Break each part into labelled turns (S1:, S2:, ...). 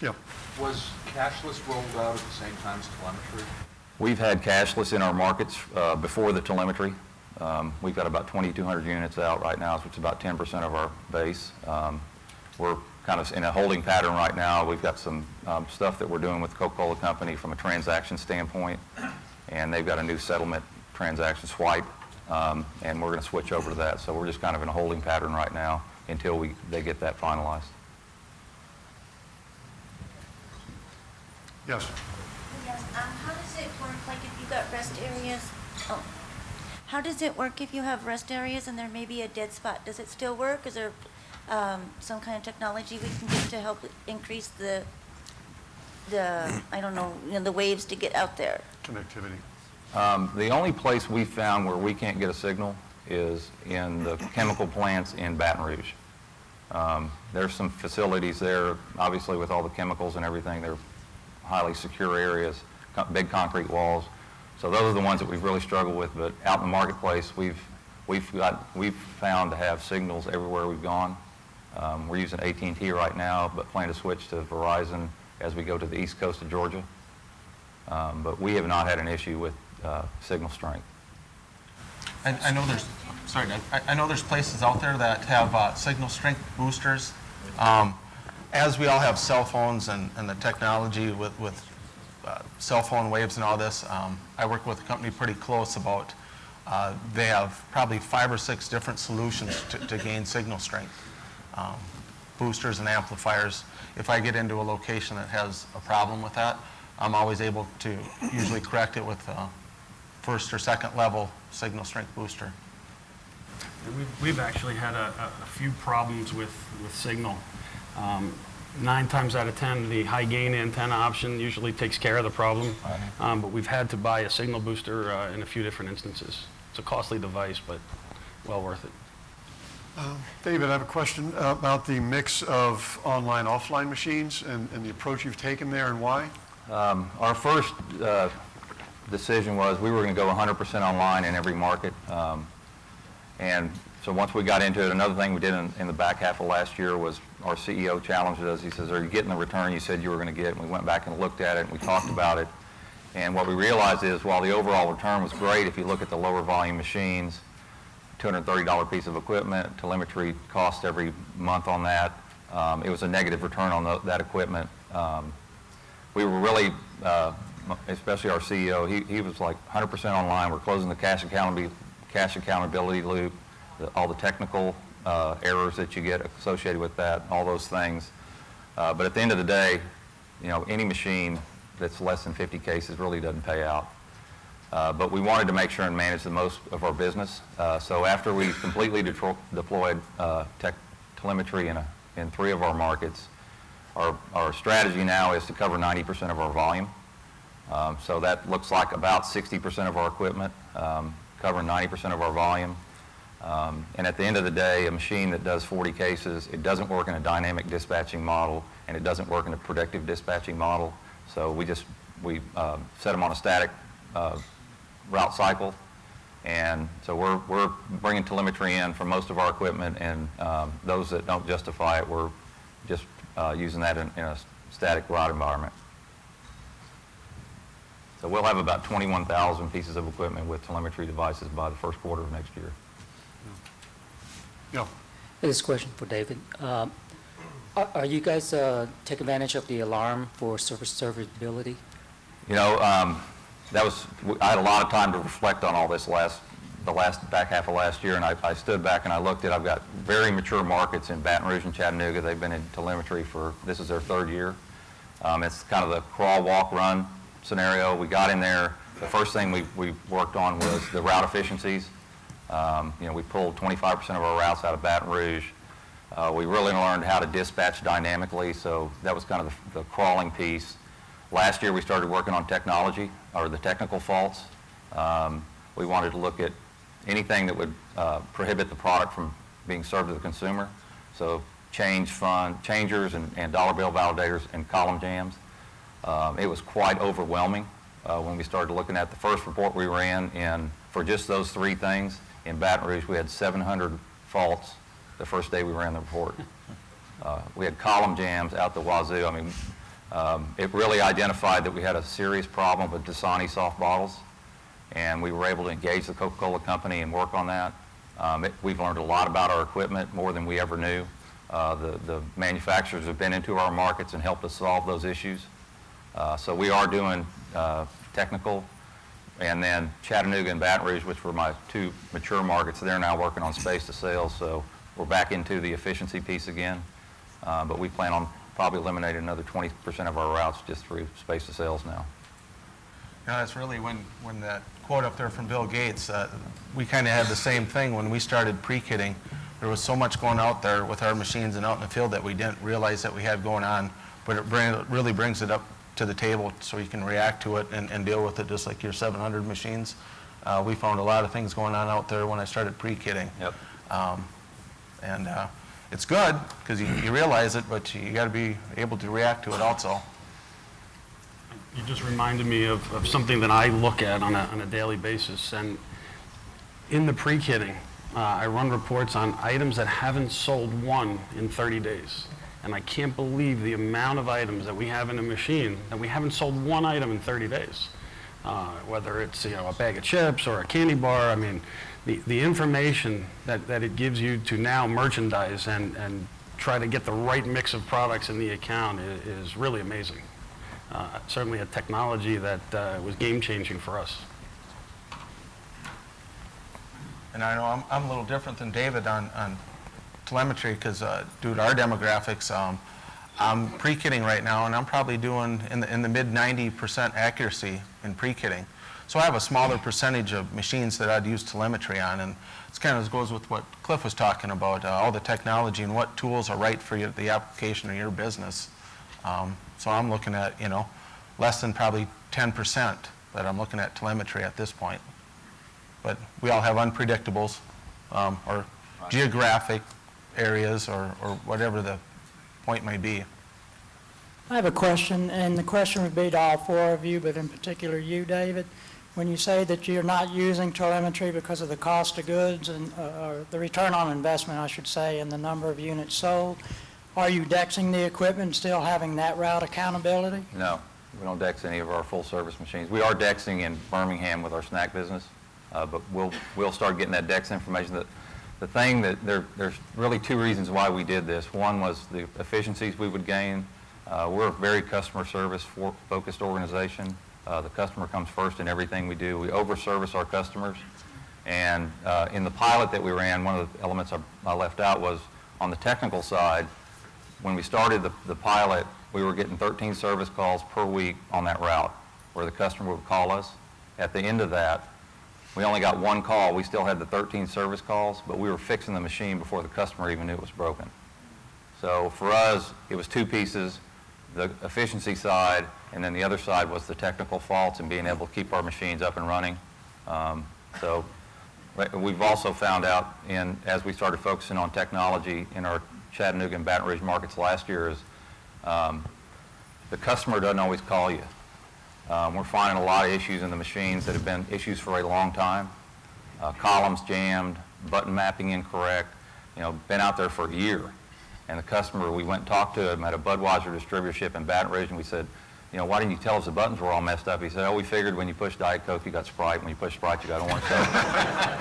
S1: Yeah.
S2: Was cashless rolled out at the same time as telemetry?
S3: We've had cashless in our markets before the telemetry. We've got about 2,200 units out right now, which is about 10% of our base. We're kind of in a holding pattern right now. We've got some stuff that we're doing with the Coca-Cola Company from a transaction standpoint, and they've got a new settlement transaction swipe, and we're going to switch over to that. So we're just kind of in a holding pattern right now until they get that finalized.
S1: Yes.
S4: Yes, how does it work, like if you got rest areas? Oh. How does it work if you have rest areas and there may be a dead spot? Does it still work? Is there some kind of technology we can get to help increase the I don't know, the waves to get out there?
S1: Connectivity.
S3: The only place we found where we can't get a signal is in the chemical plants in Baton Rouge. There's some facilities there, obviously with all the chemicals and everything. They're highly secure areas, big concrete walls. So those are the ones that we've really struggled with. But out in the marketplace, we've found to have signals everywhere we've gone. We're using AT&T right now, but plan to switch to Verizon as we go to the east coast of Georgia. But we have not had an issue with signal strength.
S5: I know there's, sorry, Doug. I know there's places out there that have signal strength boosters. As we all have cell phones and the technology with cell phone waves and all this, I work with a company pretty close about, they have probably 5 or 6 different solutions to gain signal strength. Boosters and amplifiers. If I get into a location that has a problem with that, I'm always able to usually correct it with a first or second level signal strength booster.
S6: We've actually had a few problems with signal. 9 times out of 10, the high gain antenna option usually takes care of the problem, but we've had to buy a signal booster in a few different instances. It's a costly device, but well worth it.
S1: David, I have a question about the mix of online, offline machines and the approach you've taken there and why.
S3: Our first decision was we were going to go 100% online in every market. And so once we got into it, another thing we did in the back half of last year was our CEO challenged us. He says, are you getting the return you said you were going to get? And we went back and looked at it and we talked about it. And what we realized is while the overall return was great, if you look at the lower volume machines, $230 piece of equipment, telemetry cost every month on that, it was a negative return on that equipment. We were really, especially our CEO, he was like 100% online. We're closing the cash accountability loop, all the technical errors that you get associated with that, all those things. But at the end of the day, any machine that's less than 50 cases really doesn't pay out. But we wanted to make sure and manage the most of our business. So after we completely deployed telemetry in 3 of our markets, our strategy now is to cover 90% of our volume. So that looks like about 60% of our equipment, covering 90% of our volume. And at the end of the day, a machine that does 40 cases, it doesn't work in a dynamic dispatching model, and it doesn't work in a predictive dispatching model. So we set them on a static route cycle. And so we're bringing telemetry in for most of our equipment, and those that don't justify it, we're just using that in a static route environment. So we'll have about 21,000 pieces of equipment with telemetry devices by the first quarter of next year.
S1: Yeah.
S7: This is a question for David. Are you guys take advantage of the alarm for service serviceability?
S3: I had a lot of time to reflect on all this the back half of last year, and I stood back and I looked at, I've got very mature markets in Baton Rouge and Chattanooga. They've been in telemetry this is their 3rd year. It's kind of the crawl, walk, run scenario. We got in there. The first thing we worked on was the route efficiencies. We pulled 25% of our routes out of Baton Rouge. We really learned how to dispatch dynamically, so that was kind of the crawling piece. Last year we started working on technology, or the technical faults. We wanted to look at anything that would prohibit the product from being served to the consumer. So changers and dollar bill validators and column jams. It was quite overwhelming when we started looking at the first report we ran for just those 3 things. In Baton Rouge, we had 700 faults the first day we ran the report. We had column jams out the wazoo. I mean, It really identified that we had a serious problem with Dasani soft bottles, and we were able to engage the Coca-Cola Company and work on that. We've learned a lot about our equipment, more than we ever knew. The manufacturers have been into our markets and helped us solve those issues. So we are doing technical, and then Chattanooga and Baton Rouge, which were my two mature markets, they're now working on space to sales, so we're back into the efficiency piece again. But we plan on probably eliminating another 20% of our routes just through space to sales now.
S5: You know, that's really when that quote up there from Bill Gates, we kind of had the same thing when we started pre-kitting. There was so much going out there with our machines and out in the field that we didn't realize that we had going on, but it really brings it up to the table so you can react to it and deal with it just like your 700 machines. We found a lot of things going on out there when I started pre-kitting.
S3: Yep.
S5: And it's good because you realize it, but you got to be able to react to it also.
S6: You just reminded me of something that I look at on a daily basis. And in the pre-kitting, I run reports on items that haven't sold one in 30 days. And I can't believe the amount of items that we have in a machine that we haven't sold one item in 30 days. Whether it's a bag of chips or a candy bar, I mean, the information that it gives you to now merchandise and try to get the right mix of products in the account is really amazing. Certainly a technology that was game-changing for us.
S5: And I know I'm a little different than David on telemetry because due to our demographics, I'm pre-kitting right now, and I'm probably doing in the mid 90% accuracy in pre-kitting. So I have a smaller percentage of machines that I'd use telemetry on, and it kind of goes with what Cliff was talking about, all the technology and what tools are right for the application of your business. So I'm looking at, less than probably 10% that I'm looking at telemetry at this point. But we all have unpredictables or geographic areas or whatever the point may be.
S8: I have a question, and the question would be to all four of you, but in particular you, David. When you say that you're not using telemetry because of the cost of goods and or the return on investment, I should say, and the number of units sold, are you dexing the equipment and still having that route accountability?
S3: No, we don't dex any of our full-service machines. We are dexing in Birmingham with our snack business, but we'll start getting that dex information. The thing that there's really two reasons why we did this. One was the efficiencies we would gain. We're a very customer service focused organization. The customer comes first in everything we do. We over-service our customers. And in the pilot that we ran, one of the elements I left out was on the technical side. When we started the pilot, we were getting 13 service calls per week on that route where the customer would call us. At the end of that, we only got one call. We still had the 13 service calls, but we were fixing the machine before the customer even knew it was broken. So for us, it was two pieces, the efficiency side, and then the other side was the technical faults and being able to keep our machines up and running. So we've also found out, as we started focusing on technology in our Chattanooga and Baton Rouge markets last year, is the customer doesn't always call you. We're finding a lot of issues in the machines that have been issues for a long time. Columns jammed, button mapping incorrect, been out there for a year. And the customer, we went and talked to him at a Budweiser distributorship in Baton Rouge, and we said, why didn't you tell us the buttons were all messed up? He said, we figured when you push Diet Coke, you got Sprite. When you push Sprite, you got orange Coke.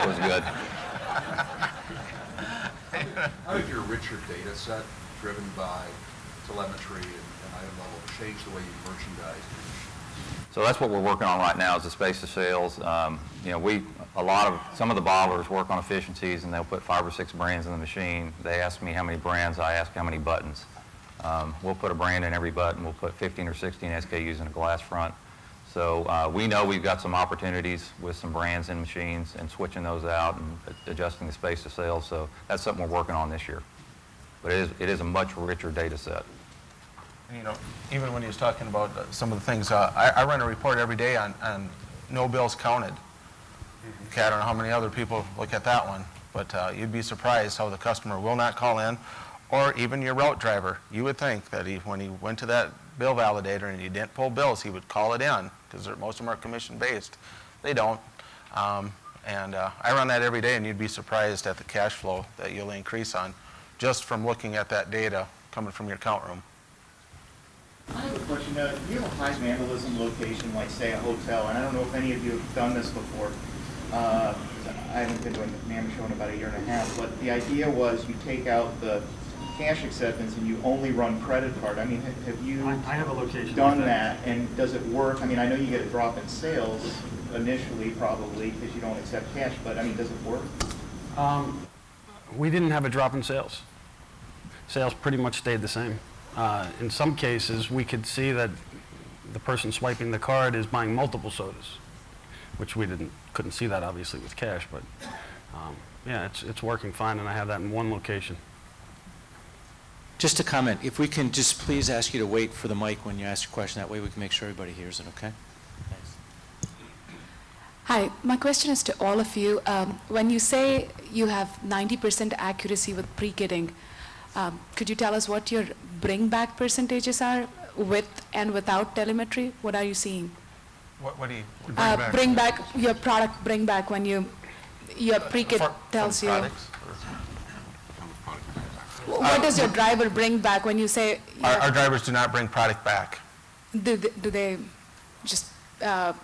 S3: It was good.
S2: How did your richer data set, driven by telemetry and item level, change the way you merchandise?
S3: So that's what we're working on right now is the space to sales. Some of the bottlers work on efficiencies and they'll put 5 or 6 brands in the machine. They ask me how many brands, I ask how many buttons. We'll put a brand in every button. We'll put 15 or 16 SKUs in a glass front. So we know we've got some opportunities with some brands in machines and switching those out and adjusting the space to sales. So that's something we're working on this year. But it is a much richer data set.
S5: Even when he was talking about some of the things, I run a report every day on no bills counted. Okay, I don't know how many other people look at that one, but you'd be surprised how the customer will not call in, or even your route driver. You would think that when he went to that bill validator and he didn't pull bills, he would call it in, because most of them are commission-based. They don't. I run that every day, and you'd be surprised at the cash flow that you'll increase on just from looking at that data coming from your count room.
S9: I have a question. If you have a high vandalism location, like say a hotel, and I don't know if any of you have done this before. I haven't been to a NAMA show in about a year and a half, but the idea was you take out the cash acceptance and you only run credit card. I mean, have you
S6: I have a location
S9: done
S6: like
S9: that, and does it work? I mean, I know you get a drop in sales initially, probably, because you don't accept cash, but I mean, does it work?
S6: We didn't have a drop in sales. Sales pretty much stayed the same. In some cases, we could see that the person swiping the card is buying multiple sodas, which we couldn't see that obviously with cash, but yeah, it's working fine, and I have that in one location.
S10: Just a comment, if we can just please ask you to wait for the mic when you ask your question, that way we can make sure everybody hears it, okay? Thanks.
S11: Hi, my question is to all of you. When you say you have 90% accuracy with pre-kitting, could you tell us what your bring-back percentages are with and without telemetry? What are you seeing?
S5: What do you?
S11: Bring back your product, bring back when your pre-kit tells you.
S5: Products?
S11: What does your driver bring back when you say?
S5: Our drivers do not bring product back.
S11: Do they just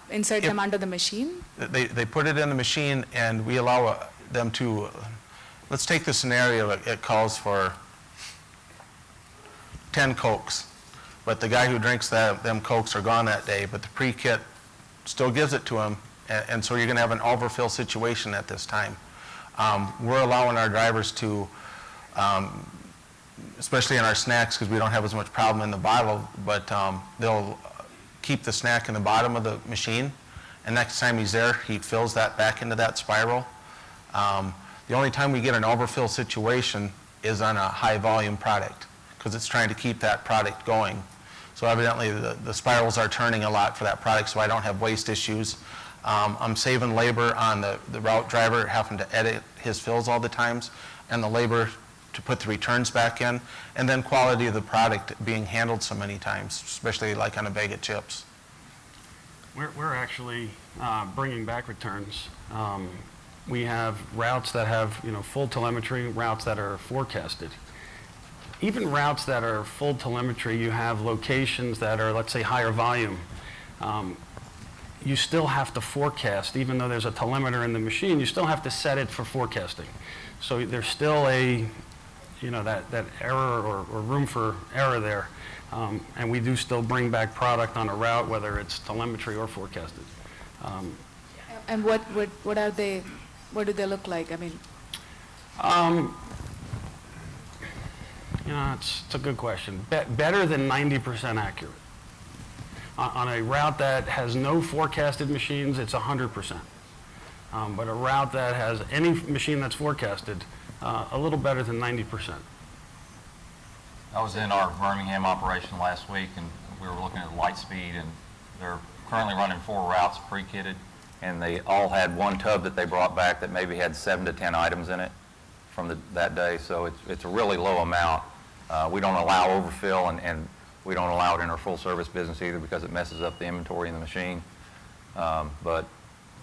S11: insert them under the machine?
S5: They put it in the machine, and we allow them to, let's take the scenario, it calls for 10 Cokes, but the guy who drinks them Cokes are gone that day, but the pre-kit still gives it to him, and so you're going to have an overfill situation at this time. We're allowing our drivers to, especially in our snacks, because we don't have as much problem in the bottle, but they'll keep the snack in the bottom of the machine, and next time he's there, he fills that back into that spiral. The only time we get an overfill situation is on a high volume product, because it's trying to keep that product going. So evidently the spirals are turning a lot for that product, so I don't have waste issues. I'm saving labor on the route driver having to edit his fills all the times, and the labor to put the returns back in, and then quality of the product being handled so many times, especially like on a bag of chips.
S6: We're actually bringing back returns. We have routes that have full telemetry, routes that are forecasted. Even routes that are full telemetry, you have locations that are, let's say, higher volume. You still have to forecast, even though there's a telemeter in the machine, you still have to set it for forecasting. So there's still that error or room for error there. And we do still bring back product on a route, whether it's telemetry or forecasted.
S11: And what are they? What do they look like? I mean,
S6: it's a good question. Better than 90% accurate. On a route that has no forecasted machines, it's 100%. But a route that has any machine that's forecasted, a little better than 90%.
S3: I was in our Birmingham operation last week, and we were looking at light speed, and they're currently running 4 routes pre-kitted, and they all had one tub that they brought back that maybe had 7 to 10 items in it from that day. So it's a really low amount. We don't allow overfill, and we don't allow it in our full service business either, because it messes up the inventory in the machine. But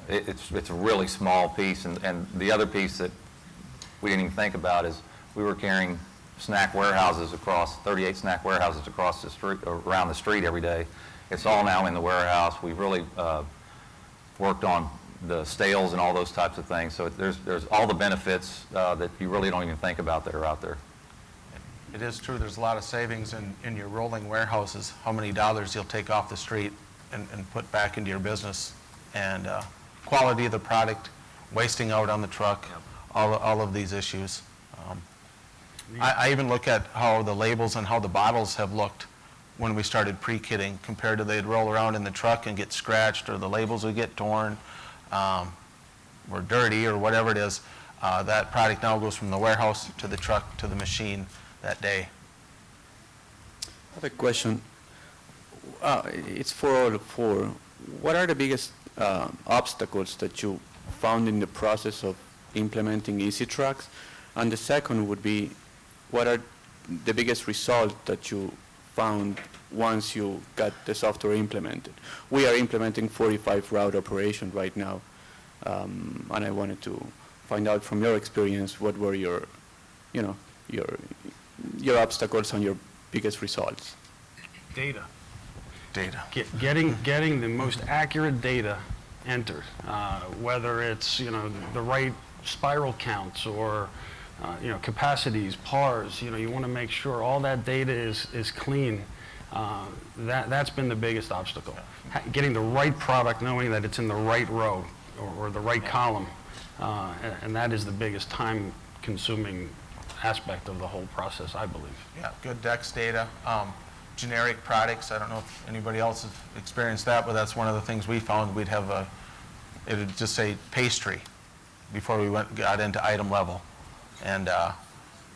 S3: it's a really small piece, and the other piece that we didn't even think about is we were carrying snack warehouses across, 38 snack warehouses across the street, around the street every day. It's all now in the warehouse. We've really worked on the stales and all those types of things. So there's all the benefits that you really don't even think about that are out there.
S5: It is true, there's a lot of savings in your rolling warehouses, how many dollars you'll take off the street and put back into your business. And quality of the product, wasting out on the truck, all of these issues. I even look at how the labels and how the bottles have looked when we started pre-kitting compared to they'd roll around in the truck and get scratched, or the labels would get torn or dirty or whatever it is. That product now goes from the warehouse to the truck to the machine that day.
S12: I have a question. It's for all 4. What are the biggest obstacles that you found in the process of implementing Easy Trucks? And the second would be, what are the biggest results that you found once you got the software implemented? We are implementing 45 route operation right now, and I wanted to find out from your experience what were your obstacles and your biggest results.
S6: Data.
S5: data.
S6: Getting the most accurate data entered, whether it's, the right spiral counts or, capacities, PARs, you want to make sure all that data is clean. That's been the biggest obstacle. Getting the right product, knowing that it's in the right row or the right column, and that is the biggest time-consuming aspect of the whole process, I believe.
S5: Yeah, good DEX data. Generic products, I don't know if anybody else has experienced that, but that's one of the things we found. We'd have it would just say pastry before we got into item level. And,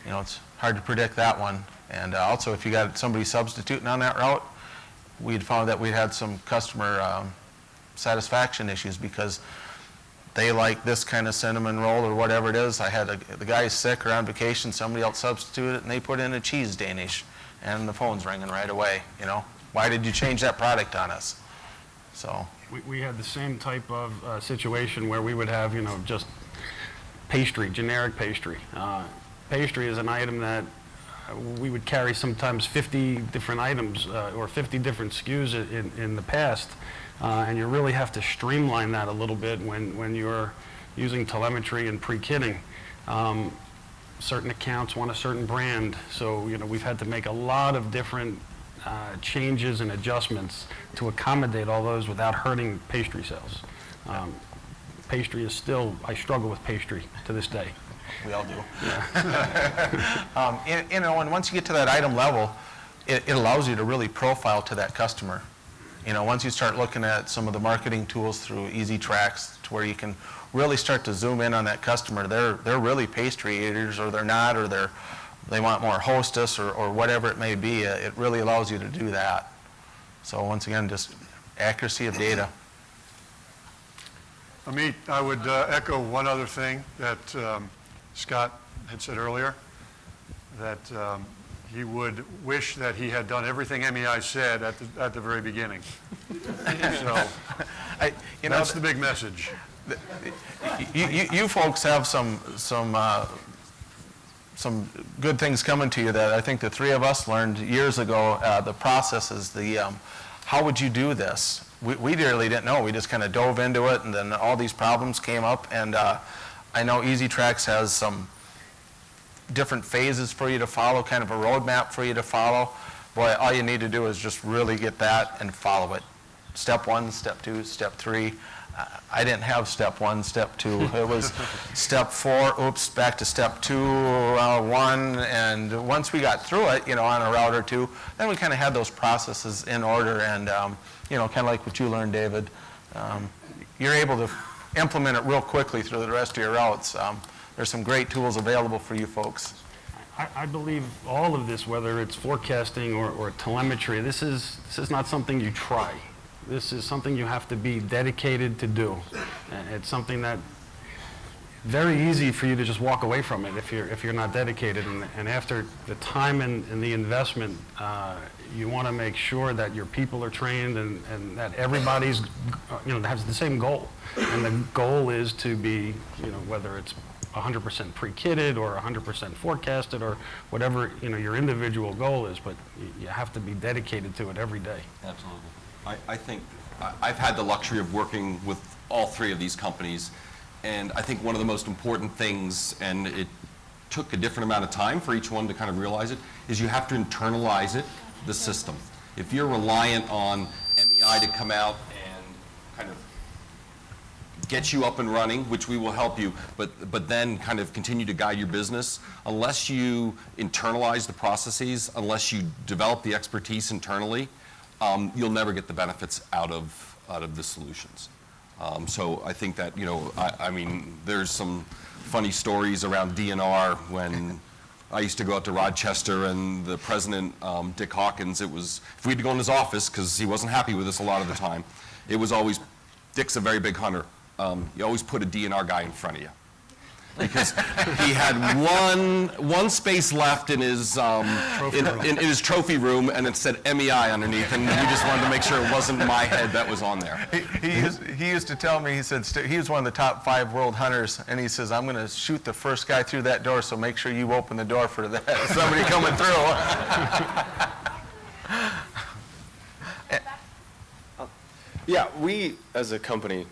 S5: it's hard to predict that one. And also, if you got somebody substituting on that route, we'd found that we had some customer satisfaction issues because they like this kind of cinnamon roll or whatever it is. The guy's sick or on vacation, somebody else substituted it, and they put in a cheese Danish, and the phone's ringing right away, Why did you change that product on us? So.
S6: We had the same type of situation where we would have, just pastry, generic pastry. Pastry is an item that we would carry sometimes 50 different items or 50 different SKUs in the past. And you really have to streamline that a little bit when you're using telemetry and pre-kitting. Certain accounts want a certain brand, so we've had to make a lot of different changes and adjustments to accommodate all those without hurting pastry sales. Pastry is still, I struggle with pastry to this day.
S5: We all do. Yeah. And once you get to that item level, it allows you to really profile to that customer. Once you start looking at some of the marketing tools through Easy Tracks, to where you can really start to zoom in on that customer. They're really pastry eaters, or they're not, or they want more Hostess, or whatever it may be. It really allows you to do that. So once again, just accuracy of data.
S1: Amit, I would echo one other thing that Scott had said earlier, that he would wish that he had done everything MEI said at the very beginning. So that's the big message.
S5: You folks have some good things coming to you that I think the three of us learned years ago. The process is how would you do this? We really didn't know. We just kind of dove into it, and then all these problems came up. And I know Easy Tracks has some different phases for you to follow, kind of a roadmap for you to follow. Boy, all you need to do is just really get that and follow it. Step 1, step 2, step 3. I didn't have step 1, step 2. It was step 4, oops, back to step 2, 1. And once we got through it, on a route or two, then we kind of had those processes in order. And, kind of like what you learned, David, you're able to implement it real quickly through the rest of your routes. There's some great tools available for you folks.
S6: I believe all of this, whether it's forecasting or telemetry, this is not something you try. This is something you have to be dedicated to do. It's something that very easy for you to just walk away from it if you're not dedicated. And after the time and the investment, you want to make sure that your people are trained and that everybody's has the same goal. And the goal is to be, whether it's 100% pre-kitted or 100% forecasted or whatever your individual goal is, but you have to be dedicated to it every day.
S13: Absolutely. I think I've had the luxury of working with all three of these companies, and I think one of the most important things, and it took a different amount of time for each one to kind of realize it, is you have to internalize it, the system. If you're reliant on MEI to come out and kind of get you up and running, which we will help you, but then kind of continue to guide your business, unless you internalize the processes, unless you develop the expertise internally, you'll never get the benefits out of the solutions. So I think that, I mean, there's some funny stories around DNR when I used to go out to Rochester and the president, Dick Hawkins, if we had to go in his office, because he wasn't happy with us a lot of the time, it was always, Dick's a very big hunter. You always put a DNR guy in front of you. Because he had one space left in his in his trophy room, and it said MEI underneath, and we just wanted to make sure it wasn't my head that was on there.
S5: He used to tell me, he said, he was one of the top 5 world hunters, and he says, I'm going to shoot the first guy through that door, so make sure you open the door for that somebody coming through.
S14: Yeah, we, as a company,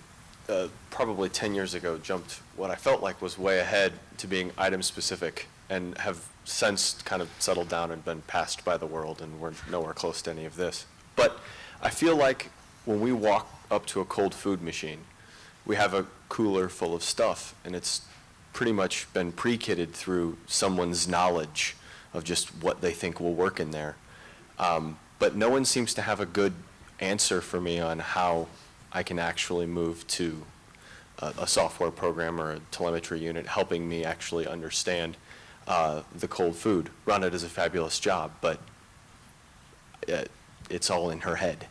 S14: probably 10 years ago, jumped what I felt like was way ahead to being item-specific, and have since kind of settled down and been passed by the world, and we're nowhere close to any of this. But I feel like when we walk up to a cold food machine, we have a cooler full of stuff, and it's pretty much been pre-kitted through someone's knowledge of just what they think will work in there. But no one seems to have a good answer for me on how I can actually move to a software program or a telemetry unit helping me actually understand the cold food. Rhonda does a fabulous job, but it's all in her head.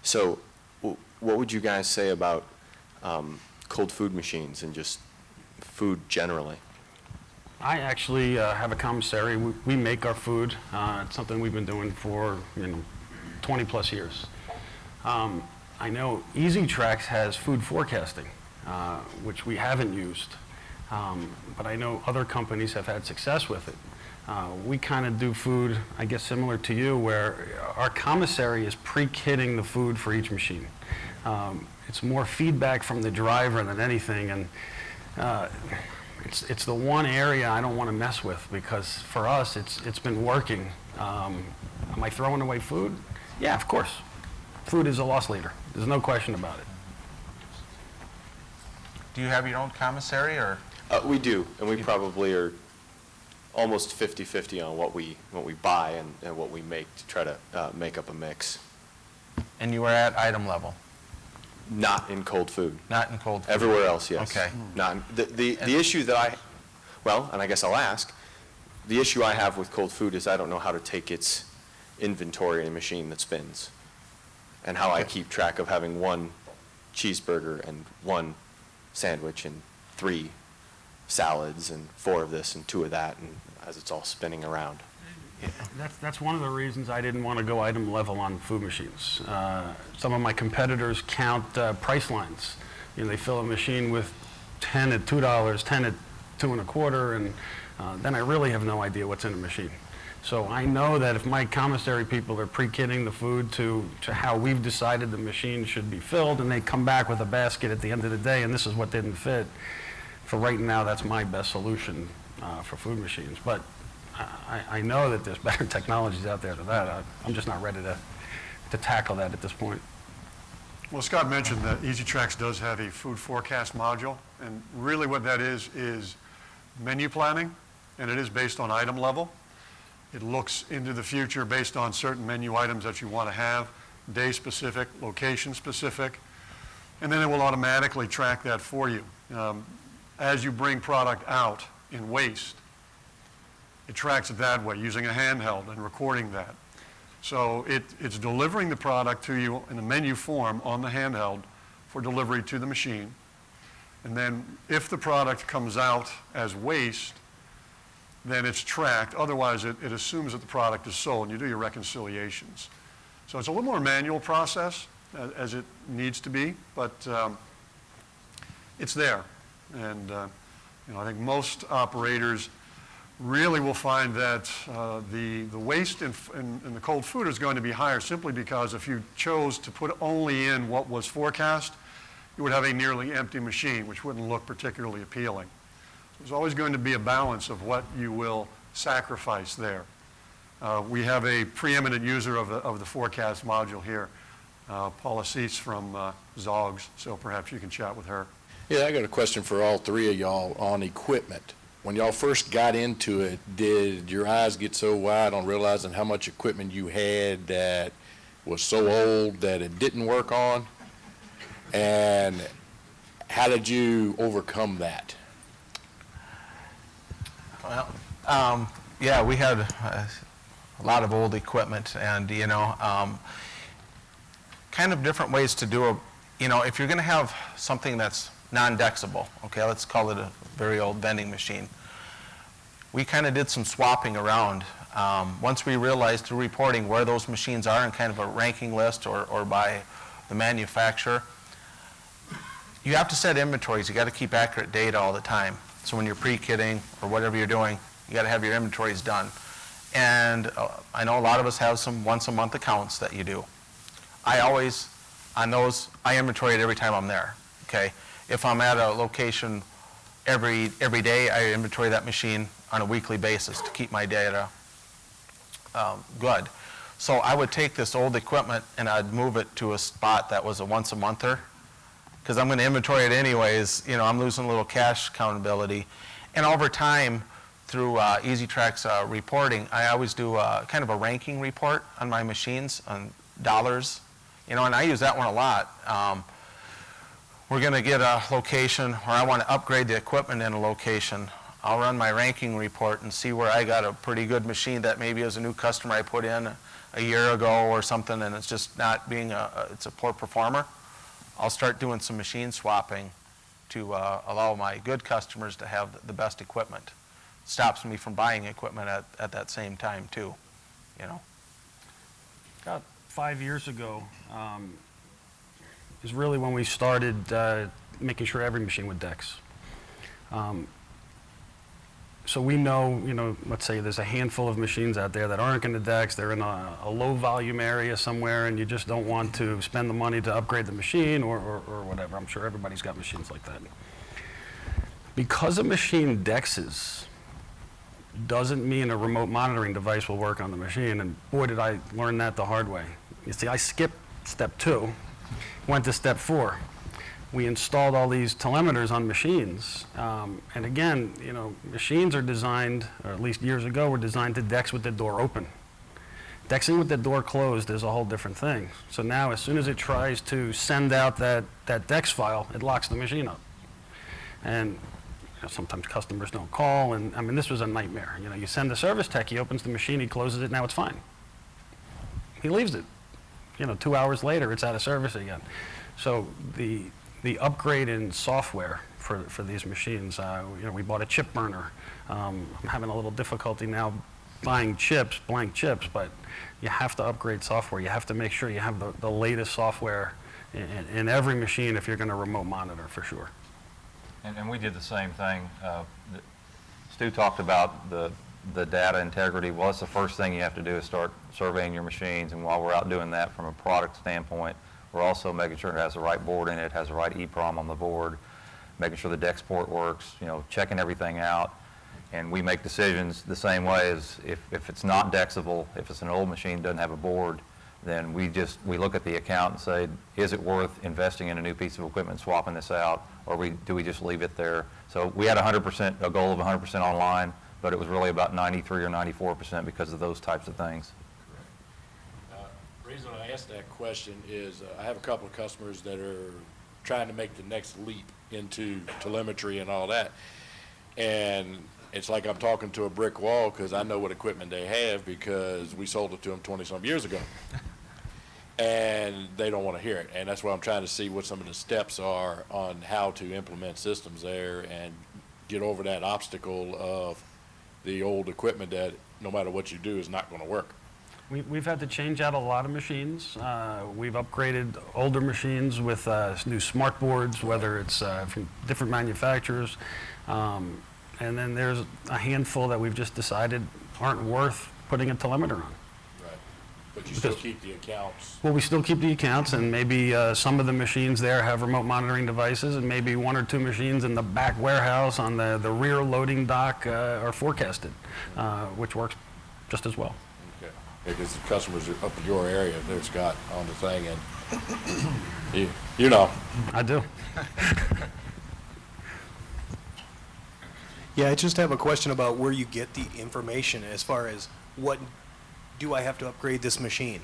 S14: So what would you guys say about cold food machines and just food generally?
S6: I actually have a commissary. We make our food. It's something we've been doing for 20 plus years. I know Easy Tracks has food forecasting, which we haven't used, but I know other companies have had success with it. We kind of do food, I guess, similar to you, where our commissary is pre-kitting the food for each machine. It's more feedback from the driver than anything, and it's the one area I don't want to mess with, because for us, it's been working. Am I throwing away food? Yeah, of course. Food is a loss leader. There's no question about it.
S5: Do you have your own commissary, or?
S14: We do, and we probably are almost 50-50 on what we buy and what we make to try to make up a mix.
S5: And you are at item level?
S14: Not in cold food.
S5: Not in cold food?
S14: Everywhere else, yes.
S5: Okay.
S14: The issue that and I guess I'll ask, the issue I have with cold food is I don't know how to take its inventory in a machine that spins, and how I keep track of having one cheeseburger and one sandwich and 3 salads and 4 of this and 2 of that, and as it's all spinning around.
S6: That's one of the reasons I didn't want to go item level on food machines. Some of my competitors count price lines. They fill a machine with 10 at $2, 10 at $2 1/4, and then I really have no idea what's in a machine. So I know that if my commissary people are pre-kitting the food to how we've decided the machine should be filled, and they come back with a basket at the end of the day, and this is what didn't fit, for right now, that's my best solution for food machines. But I know that there's better technologies out there than that. I'm just not ready to tackle that at this point.
S1: Well, Scott mentioned that Easy Tracks does have a food forecast module, and really what that is menu planning, and it is based on item level. It looks into the future based on certain menu items that you want to have, day specific, location specific, and then it will automatically track that for you. As you bring product out in waste, it tracks it that way, using a handheld and recording that. So it's delivering the product to you in a menu form on the handheld for delivery to the machine. And then if the product comes out as waste, then it's tracked. Otherwise, it assumes that the product is sold, and you do your reconciliations. So it's a little more manual process, as it needs to be, but it's there. And I think most operators really will find that the waste in the cold food is going to be higher, simply because if you chose to put only in what was forecast, you would have a nearly empty machine, which wouldn't look particularly appealing. There's always going to be a balance of what you will sacrifice there. We have a preeminent user of the forecast module here, Paula Seitz from Zogs, so perhaps you can chat with her.
S15: Yeah, I got a question for all 3 of y'all on equipment. When y'all first got into it, did your eyes get so wide on realizing how much equipment you had that was so old that it didn't work on? And how did you overcome that?
S5: Well, yeah, we had a lot of old equipment, and kind of different ways to do it. If you're going to have something that's non-dexable, okay, let's call it a very old vending machine. We kind of did some swapping around. Once we realized through reporting where those machines are in kind of a ranking list or by the manufacturer, you have to set inventories. You got to keep accurate data all the time. So when you're pre-kitting or whatever you're doing, you got to have your inventories done. And I know a lot of us have some once-a-month accounts that you do. I always On those, I inventory it every time I'm there, okay? If I'm at a location every day, I inventory that machine on a weekly basis to keep my data good. So I would take this old equipment and I'd move it to a spot that was a once-a-monther, because I'm going to inventory it anyways. You know, I'm losing a little cash accountability. And over time, through EasyTrack's reporting, I always do kind of a ranking report on my machines on dollars. You know, and I use that one a lot. We're going to get a location, or I want to upgrade the equipment in a location. I'll run my ranking report and see where I got a pretty good machine that maybe as a new customer I put in a year ago or something, and it's just not being it's a poor performer. I'll start doing some machine swapping to allow my good customers to have the best equipment. Stops me from buying equipment at that same time too, you know.
S6: About 5 years ago is really when we started making sure every machine would DEX. So we know, you know, let's say there's a handful of machines out there that aren't going to DEX. They're in a low volume area somewhere, and you just don't want to spend the money to upgrade the machine or whatever. I'm sure everybody's got machines like that. Because a machine DEXes doesn't mean a remote monitoring device will work on the machine, and boy did I learn that the hard way. You see, I skipped step 2, went to step 4. We installed all these telemeters on machines, and again, you know, machines are designed, or at least years ago, were designed to DEX with the door open. DEXing with the door closed is a whole different thing. So now, as soon as it tries to send out that DEX file, it locks the machine up. And you know, sometimes customers don't call, and I mean, this was a nightmare. You know, you send the service tech, he opens the machine, he closes it, now it's fine. He leaves it. You know, 2 hours later, it's out of service again. So the upgrade in software for these machines, you know, we bought a chip burner. I'm having a little difficulty now buying chips, blank chips, but you have to upgrade software. You have to make sure you have the latest software in every machine if you're going to remote monitor, for sure.
S3: And we did the same thing. Stu talked about the data integrity. Well, that's the first thing you have to do is start surveying your machines, and while we're out doing that from a product standpoint, we're also making sure it has the right board in it, has the right EEPROM on the board, making sure the DEX port works, you know, checking everything out. And we make decisions the same way as if it's not DEXable, if it's an old machine, doesn't have a board, then we look at the account and say, is it worth investing in a new piece of equipment, swapping this out, or do we just leave it there? So we had a goal of 100% online, but it was really about 93 or 94% because of those types of things.
S15: The reason I asked that question is I have a couple of customers that are trying to make the next leap into telemetry and all that. And it's like I'm talking to a brick wall because I know what equipment they have because we sold it to them 20-some years ago. And they don't want to hear it. And that's why I'm trying to see what some of the steps are on how to implement systems there and get over that obstacle of the old equipment that no matter what you do is not going to work.
S6: We've had to change out a lot of machines. We've upgraded older machines with new smart boards, whether it's from different manufacturers. And then there's a handful that we've just decided aren't worth putting a telemeter on.
S15: Right. But you still keep the accounts.
S6: Well, we still keep the accounts, and maybe some of the machines there have remote monitoring devices, and maybe 1 or 2 machines in the back warehouse on the rear loading dock are forecasted, which works just as well.
S15: Because the customers are up in your area, they're Scott on the thing, and you know.
S6: I do.
S16: Yeah, I just have a question about where you get the information as far as what do I have to upgrade this machine?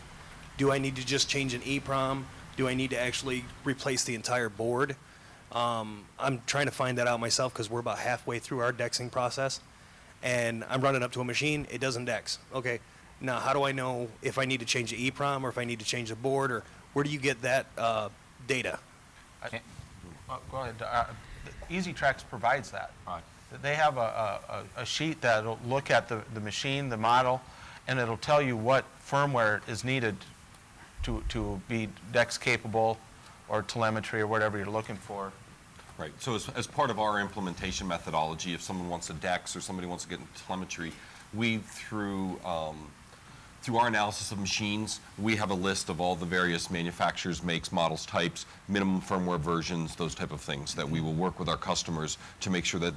S16: Do I need to just change an EEPROM? Do I need to actually replace the entire board? I'm trying to find that out myself because we're about halfway through our DEXing process, and I'm running up to a machine, it doesn't DEX. Okay. Now, how do I know if I need to change the EEPROM or if I need to change the board, or where do you get that data?
S5: Go ahead. EasyTrack provides that. Right. They have a sheet that'll look at the machine, the model, and it'll tell you what firmware is needed to be DEX capable or telemetry or whatever you're looking for.
S13: Right. So as part of our implementation methodology, if someone wants a DEX or somebody wants to get into telemetry, we, through through our analysis of machines, we have a list of all the various manufacturers, makes, models, types, minimum firmware versions, those type of things that we will work with our customers to make sure that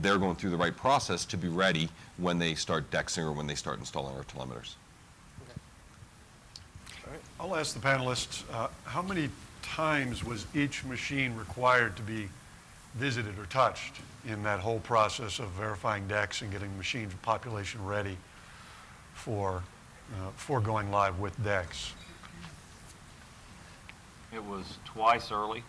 S13: they're going through the right process to be ready when they start dexing or when they start installing our telemeters.
S1: I'll ask the panelists, how many times was each machine required to be visited or touched in that whole process of verifying DEX and getting machine population ready for going live with DEX?
S3: It was twice early,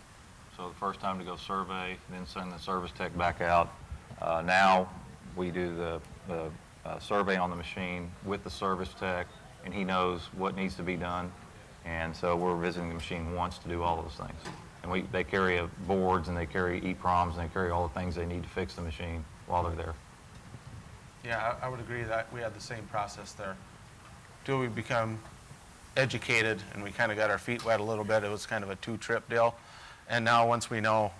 S3: so the first time to go survey, then send the service tech back out. Now we do the survey on the machine with the service tech, and he knows what needs to be done. And so we're visiting the machine once to do all those things. And they carry boards, and they carry EPROMs, and they carry all the things they need to fix the machine while they're there.
S5: Yeah, I would agree that we had the same process there. Till we become educated and we kind of got our feet wet a little bit, it was kind of a two-trip deal. And now once we know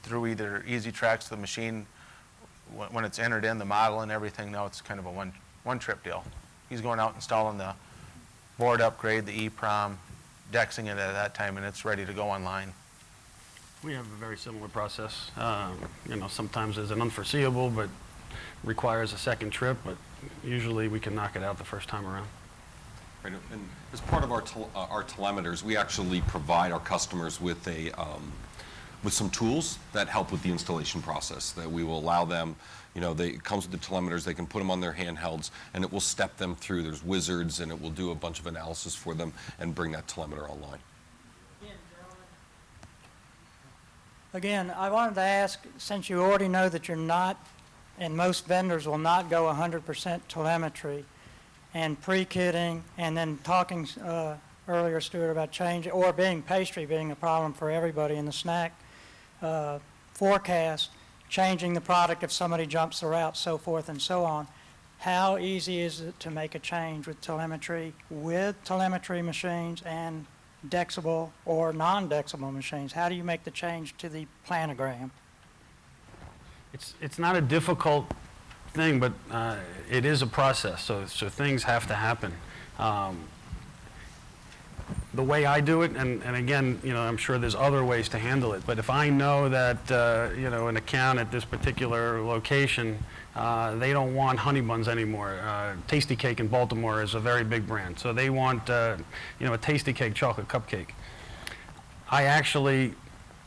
S5: through either easy tracks to the machine, when it's entered in the model and everything, now it's kind of a one-trip deal. He's going out installing the board upgrade, the EPROM, dexing it at that time, and it's ready to go online.
S6: We have a very similar process. Sometimes there's an unforeseeable, but requires a second trip, but usually we can knock it out the first time around.
S13: Right, and as part of our telemeters, we actually provide our customers with with some tools that help with the installation process, that we will allow them, it comes with the telemeters, they can put them on their handhelds, and it will step them through. There's wizards, and it will do a bunch of analysis for them and bring that telemeter online.
S8: Again, I wanted to ask, since you already know that you're not, and most vendors will not go 100% telemetry and pre-kitting, and then talking earlier, Stuart, about change, or pastry being a problem for everybody in the snack forecast, changing the product if somebody jumps the route, so forth and so on. How easy is it to make a change with telemetry machines and dexable or non-dexable machines? How do you make the change to the planogram?
S6: It's not a difficult thing, but it is a process, so things have to happen. The way I do it, and again, I'm sure there's other ways to handle it, but if I know that, an account at this particular location, they don't want honey buns anymore. Tasty Cake in Baltimore is a very big brand, so they want, a Tasty Cake chocolate cupcake. I actually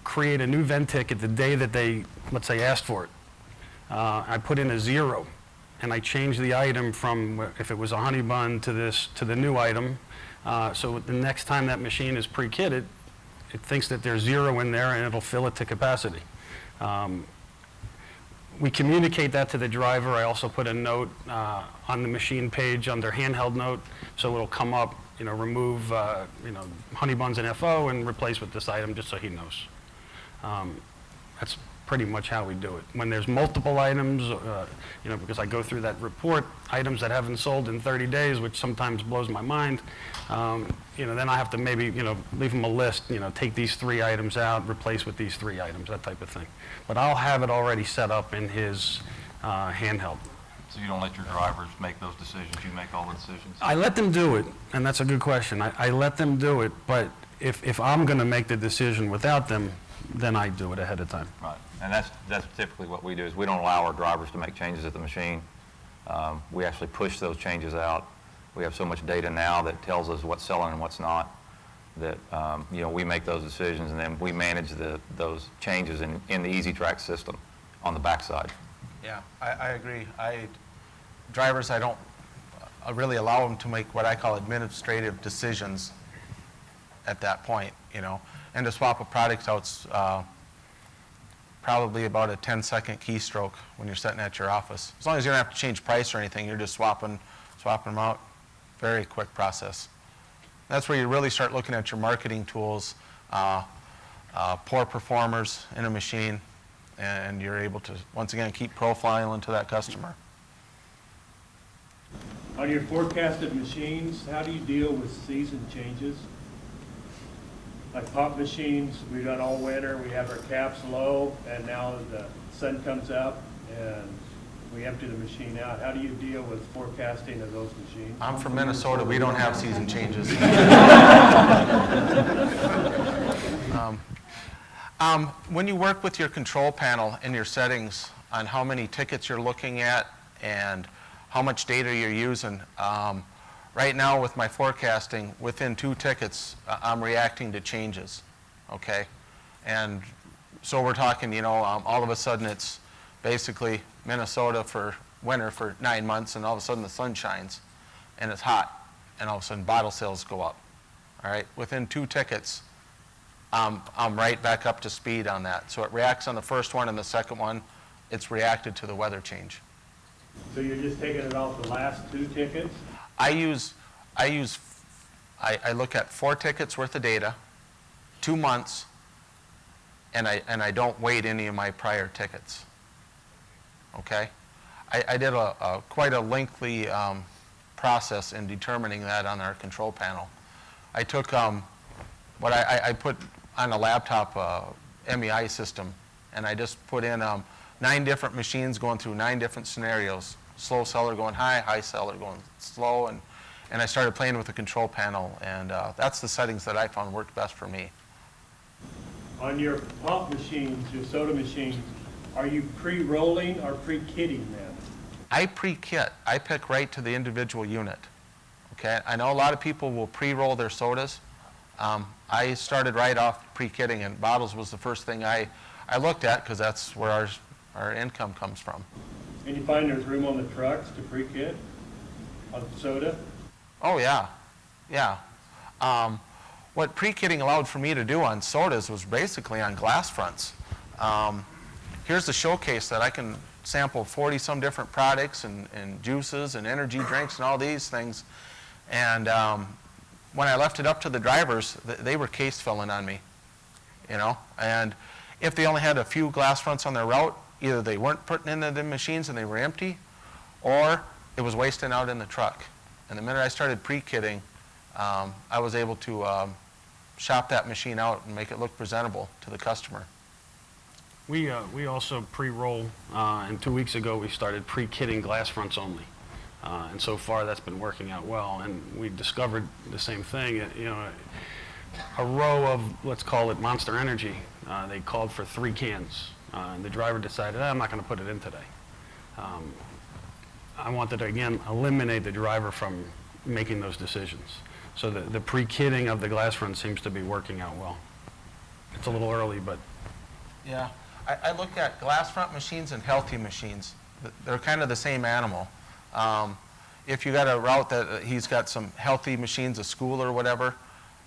S6: create a new vent ticket the day that they, let's say, asked for it. I put in a 0, and I change the item from, if it was a honey bun, to the new item. So the next time that machine is pre-kitted, it thinks that there's 0 in there, and it'll fill it to capacity. We communicate that to the driver. I also put a note on the machine page under handheld note, so it'll come up, remove, honey buns and FO and replace with this item, just so he knows. That's pretty much how we do it. When there's multiple items, because I go through that report, items that haven't sold in 30 days, which sometimes blows my mind, then I have to maybe, leave him a list, take these 3 items out, replace with these 3 items, that type of thing. But I'll have it already set up in his handheld.
S3: So you don't let your drivers make those decisions, you make all the decisions?
S6: I let them do it, and that's a good question. I let them do it, but if I'm going to make the decision without them, then I do it ahead of time.
S3: Right, and that's typically what we do, is we don't allow our drivers to make changes at the machine. We actually push those changes out. We have so much data now that tells us what's selling and what's not, that we make those decisions, and then we manage those changes in the Easy Track system on the backside.
S5: Yeah, I agree. Drivers, I don't really allow them to make what I call administrative decisions at that point, And to swap a product out's probably about a 10-second keystroke when you're sitting at your office. As long as you don't have to change price or anything, you're just swapping them out. Very quick process. That's where you really start looking at your marketing tools, poor performers in a machine, and you're able to, once again, keep profiling to that customer.
S17: On your forecasted machines, how do you deal with season changes? Like pop machines, we run all winter, we have our caps low, and now the sun comes up, and we empty the machine out. How do you deal with forecasting of those machines?
S5: I'm from Minnesota, we don't have season changes. When you work with your control panel in your settings on how many tickets you're looking at and how much data you're using, right now with my forecasting, within 2 tickets, I'm reacting to changes, okay? And so we're talking, all of a sudden it's basically Minnesota for winter for 9 months, and all of a sudden the sun shines and it's hot, and all of a sudden bottle sales go up, all right? Within 2 tickets, I'm right back up to speed on that. So it reacts on the first one, and the second one, it's reacted to the weather change.
S17: So you're just taking it off the last 2 tickets?
S5: I look at 4 tickets worth of data, 2 months, and I don't weight any of my prior tickets. Okay? I did quite a lengthy process in determining that on our control panel. I took I put on a laptop MEI system, and I just put in 9 different machines going through 9 different scenarios. Slow seller going high, high seller going slow, and I started playing with the control panel, and that's the settings that I found worked best for me.
S17: On your pump machines, your soda machines, are you pre-rolling or pre-kitting them?
S5: I pre-kit. I pick right to the individual unit. Okay? I know a lot of people will pre-roll their sodas. I started right off pre-kitting, and bottles was the first thing I looked at because that's where our income comes from.
S17: And you find there's room on the trucks to pre-kit on soda?
S5: Oh, yeah. Yeah. What pre-kitting allowed for me to do on sodas was basically on glass fronts. Here's the showcase that I can sample 40-some different products and juices and energy drinks and all these things. And when I left it up to the drivers, they were case filling on me, And if they only had a few glass fronts on their route, either they weren't putting into the machines and they were empty, or it was wasting out in the truck. And the minute I started pre-kitting, I was able to shop that machine out and make it look presentable to the customer.
S6: We also pre-roll, and 2 weeks ago we started pre-kitting glass fronts only. And so far that's been working out well, and we discovered the same thing. A row of, let's call it Monster Energy, they called for 3 cans, and the driver decided, I'm not going to put it in today. I wanted to, again, eliminate the driver from making those decisions. So the pre-kitting of the glass front seems to be working out well. It's a little early, but...
S5: Yeah, I look at glass front machines and healthy machines. They're kind of the same animal. If you got a route that he's got some healthy machines, a school or whatever,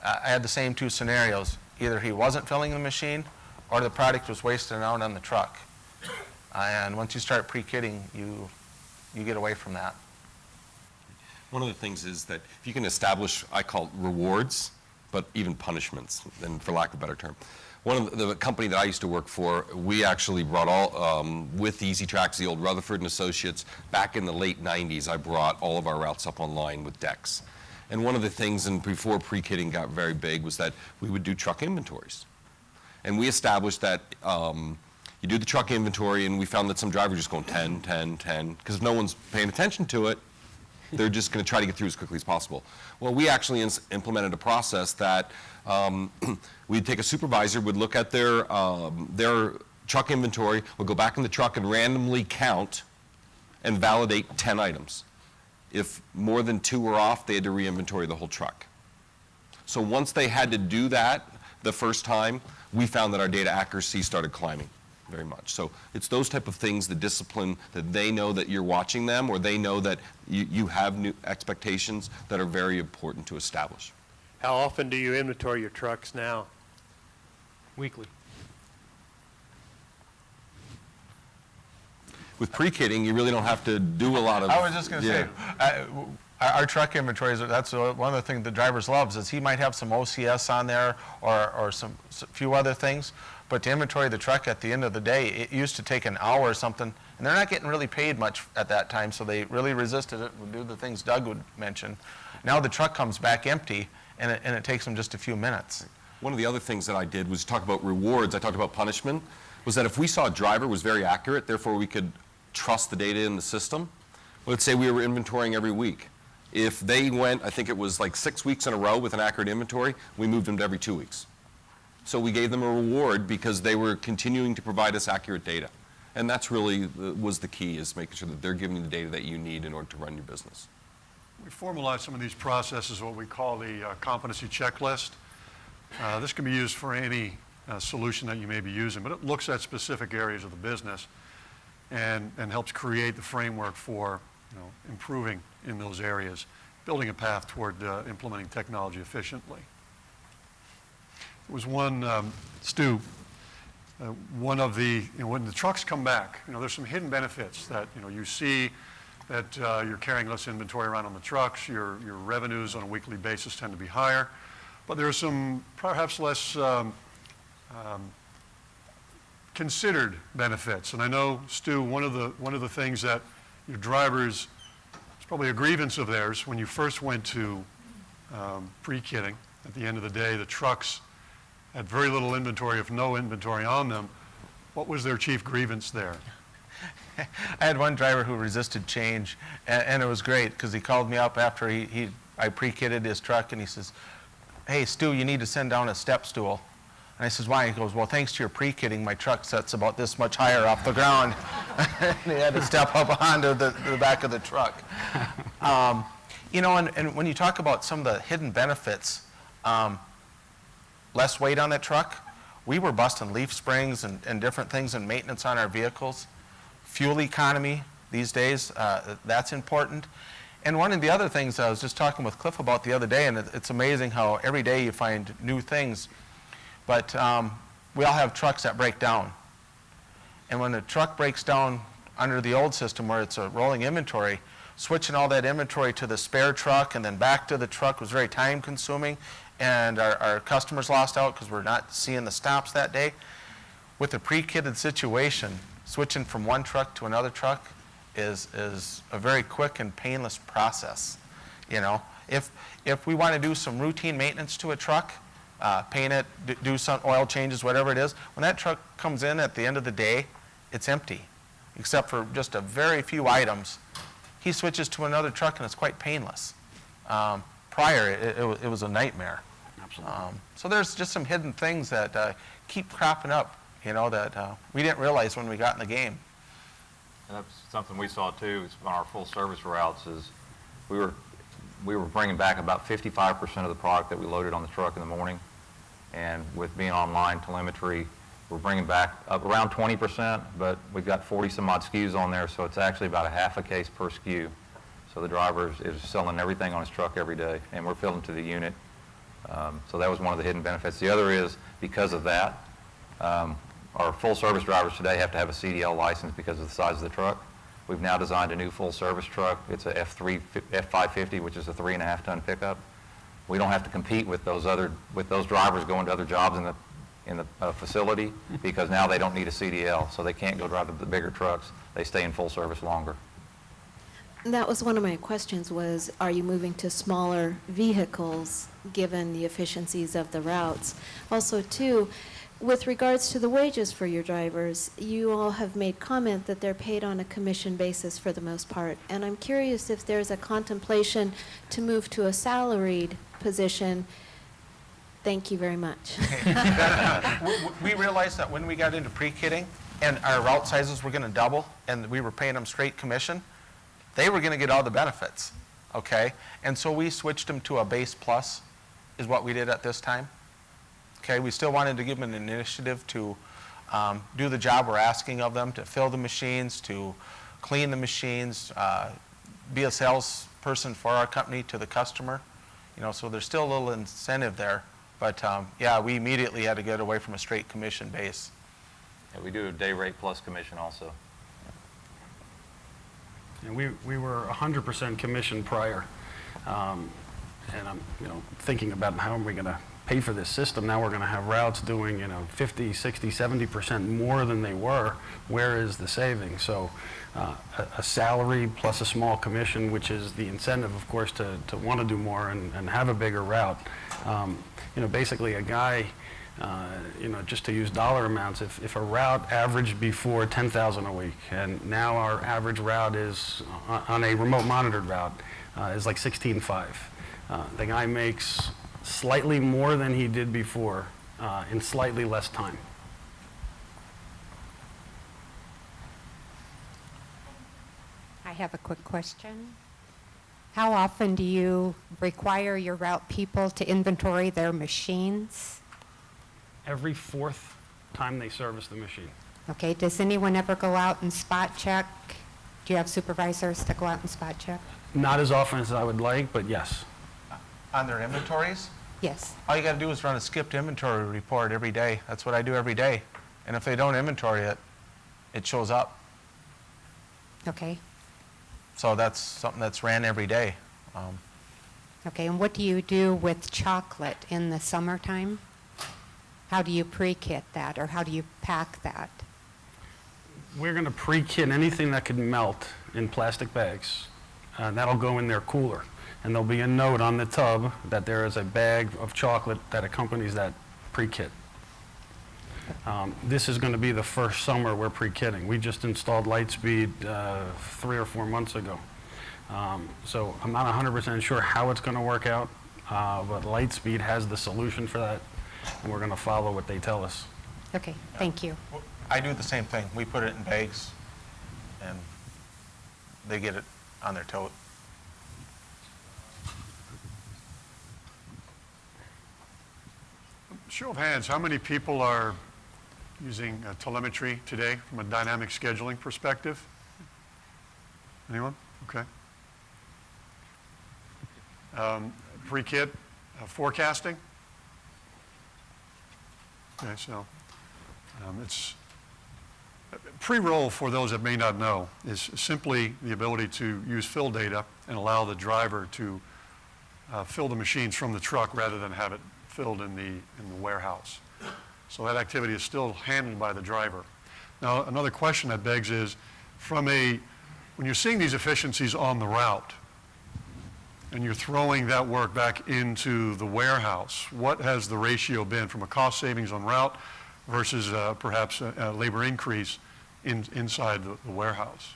S5: I had the same 2 scenarios. Either he wasn't filling the machine or the product was wasting out on the truck. And once you start pre-kitting, you get away from that.
S13: One of the things is that if you can establish, I call it rewards, but even punishments, and for lack of a better term. One of the company that I used to work for, we actually brought all, with Easy Tracks, the old Rutherford and Associates, back in the late 90s, I brought all of our routes up online with decks. And one of the things, and before pre-kitting got very big, was that we would do truck inventories. And we established that you do the truck inventory, and we found that some drivers were just going 10, 10, 10, because if no one's paying attention to it, they're just going to try to get through as quickly as possible. Well, we actually implemented a process that we'd take a supervisor, would look at their truck inventory, would go back in the truck and randomly count and validate 10 items. If more than 2 were off, they had to re-inventory the whole truck. So once they had to do that the first time, we found that our data accuracy started climbing very much. So it's those type of things, the discipline, that they know that you're watching them, or they know that you have new expectations, that are very important to establish.
S17: How often do you inventory your trucks now?
S6: Weekly.
S13: With pre-kitting, you really don't have to do a lot of...
S5: I was just going to say, our truck inventories, that's one of the things the drivers loves, is he might have some OCS on there or some few other things, but to inventory the truck at the end of the day, it used to take an hour or something, and they're not getting really paid much at that time, so they really resisted it, would do the things Doug would mention. Now the truck comes back empty, and it takes them just a few minutes.
S13: One of the other things that I did was talk about rewards. I talked about punishment, was that if we saw a driver was very accurate, therefore we could trust the data in the system. Let's say we were inventorying every week. If they went, I think it was like 6 weeks in a row with an accurate inventory, we moved them to every 2 weeks. So we gave them a reward because they were continuing to provide us accurate data. And that's really was the key, is making sure that they're giving you the data that you need in order to run your business.
S1: We formalized some of these processes, what we call the Competency Checklist. This can be used for any solution that you may be using, but it looks at specific areas of the business and helps create the framework for improving in those areas, building a path toward implementing technology efficiently. There was one, Stu, one of the, when the trucks come back, there's some hidden benefits that, you see that you're carrying less inventory around on the trucks, your revenues on a weekly basis tend to be higher, but there are some perhaps less considered benefits. And I know, Stu, one of the things that your drivers, it's probably a grievance of theirs when you first went to pre-kitting. At the end of the day, the trucks had very little inventory, if no inventory on them. What was their chief grievance there?
S5: I had one driver who resisted change, and it was great because he called me up after I pre-kitted his truck, and he says, "Hey, Stu, you need to send down a step stool." And I says, "Why?" He goes, "Well, thanks to your pre-kitting, my truck sets about this much higher off the ground." And he had to step up onto the back of the truck. And when you talk about some of the hidden benefits, less weight on that truck, we were busting leaf springs and different things in maintenance on our vehicles. Fuel economy these days, that's important. And one of the other things I was just talking with Cliff about the other day, and it's amazing how every day you find new things, but we all have trucks that break down. And when a truck breaks down under the old system where it's a rolling inventory, switching all that inventory to the spare truck and then back to the truck was very time consuming, and our customers lost out because we're not seeing the stops that day. With a pre-kitted situation, switching from one truck to another truck is a very quick and painless process. If we want to do some routine maintenance to a truck, paint it, do some oil changes, whatever it is, when that truck comes in at the end of the day, it's empty, except for just a very few items. He switches to another truck and it's quite painless. Prior, it was a nightmare.
S6: Absolutely.
S5: So there's just some hidden things that keep cropping up, that we didn't realize when we got in the game.
S3: And that's something we saw too, is on our full service routes, is we were bringing back about 55% of the product that we loaded on the truck in the morning. And with being online, telemetry, we're bringing back up around 20%, but we've got 40 some odd SKUs on there, so it's actually about a half a case per SKU. So the driver is selling everything on his truck every day, and we're filling to the unit. So that was one of the hidden benefits. The other is, because of that, our full service drivers today have to have a CDL license because of the size of the truck. We've now designed a new full service truck. It's a F550, which is a 3.5 ton pickup. We don't have to compete with those drivers going to other jobs in the facility, because now they don't need a CDL, so they can't go drive the bigger trucks. They stay in full service longer.
S18: That was one of my questions, was are you moving to smaller vehicles given the efficiencies of the routes? Also, too, with regards to the wages for your drivers, you all have made comment that they're paid on a commission basis for the most part. And I'm curious if there's a contemplation to move to a salaried position. Thank you very much.
S5: We realized that when we got into pre-kitting and our route sizes were going to double and we were paying them straight commission, they were going to get all the benefits, okay? And so we switched them to a base plus is what we did at this time. Okay, we still wanted to give them an initiative to do the job we're asking of them, to fill the machines, to clean the machines, be a salesperson for our company to the customer. So there's still a little incentive there. But yeah, we immediately had to get away from a straight commission base.
S3: Yeah, we do a day rate plus commission also.
S6: And we were 100% commission prior. And I'm thinking about how are we going to pay for this system. Now we're going to have routes doing 50, 60, 70% more than they were. Where is the saving? So a salary plus a small commission, which is the incentive, of course, to want to do more and have a bigger route. Basically a guy Just to use dollar amounts, if a route averaged before 10,000 a week, and now our average route is, on a remote monitored route, is like 16.5. The guy makes slightly more than he did before in slightly less time.
S19: I have a quick question. How often do you require your route people to inventory their machines?
S6: Every fourth time they service the machine.
S19: Okay, does anyone ever go out and spot check? Do you have supervisors that go out and spot check?
S6: Not as often as I would like, but yes.
S5: On their inventories?
S19: Yes.
S5: All you got to do is run a skipped inventory report every day. That's what I do every day. And if they don't inventory it, it shows up.
S19: Okay.
S5: So that's something that's ran every day.
S19: Okay, and what do you do with chocolate in the summertime? How do you pre-kit that, or how do you pack that?
S6: We're going to pre-kit anything that could melt in plastic bags. That'll go in their cooler. And there'll be a note on the tub that there is a bag of chocolate that accompanies that pre-kit. This is going to be the first summer we're pre-kitting. We just installed Lightspeed 3 or 4 months ago. So I'm not 100% sure how it's going to work out, but Lightspeed has the solution for that, and we're going to follow what they tell us.
S19: Okay, thank you.
S5: I do the same thing. We put it in bags, and they get it on their tote.
S1: Show of hands, how many people are using telemetry today from a dynamic scheduling perspective? Anyone? Okay. Pre-kit forecasting? Okay, so it's pre-roll, for those that may not know, is simply the ability to use fill data and allow the driver to fill the machines from the truck rather than have it filled in the warehouse. So that activity is still handled by the driver. Now, another question that begs is, when you're seeing these efficiencies on the route, and you're throwing that work back into the warehouse, what has the ratio been from a cost savings on route versus perhaps a labor increase inside the warehouse?